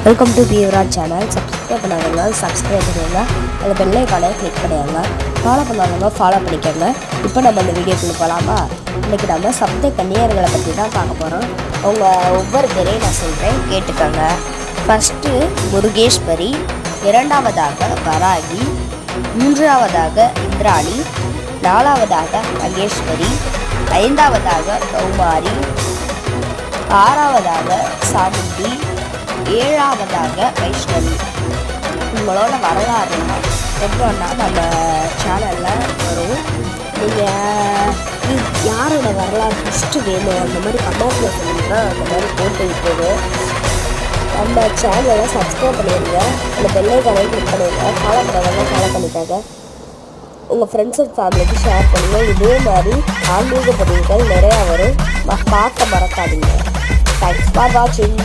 Welcome to பியூராஜ் channel. Subscribe பண்ணாதவங்க subscribe பண்ணுவாங்க, அந்த பெல் ஐகானை கிளிக் பண்ணுவாங்க. ஃபாலோ பண்ணாதவங்க ஃபாலோ பண்ணிக்கோங்க. இப்போ நம்ம இந்த வீடியோக்குள்ளே போகலாமா? இன்றைக்கி நம்ம சப்த கன்னியர்களை பற்றி தான் பார்க்க போகிறோம். அவங்க ஒவ்வொரு பேரையும் நான் சொல்கிறேன், கேட்டுக்கோங்க. ஃபஸ்ட்டு முருகேஸ்வரி, இரண்டாவதாக வராகி, மூன்றாவதாக இந்திராணி, நாலாவதாக மகேஸ்வரி, ஐந்தாவதாக கௌமாரி, ஆறாவதாக சாமுண்டி, ஏழாவதாக வைஷ்ணவி. உங்களோட வரலாறு எப்போன்னா நம்ம சேனலில் வரும். நீங்கள் யாரோட வரலாறு ஃபஸ்ட்டு வேணும் அந்த மாதிரி கமெண்ட்டில் சொன்னீங்கன்னா அந்த மாதிரி போட்டு விட்டுது. நம்ம சேனலை சப்ஸ்கிரைப் பண்ணிடுங்க, அந்த பெல் ஐகானை கிளிக் பண்ணிடுங்க. ஃபாலோ பண்ணுறவங்க ஃபாலோ பண்ணிட்டாங்க. உங்கள் ஃப்ரெண்ட்ஸ் அண்ட் ஃபேமிலிக்கு ஷேர் பண்ணுங்கள். இதே மாதிரி ஆன்மீக பதிவுகள் நிறையா வரும், பார்க்க மறக்காதீங்க. தேங்க்ஸ் ஃபார் வாட்சிங்.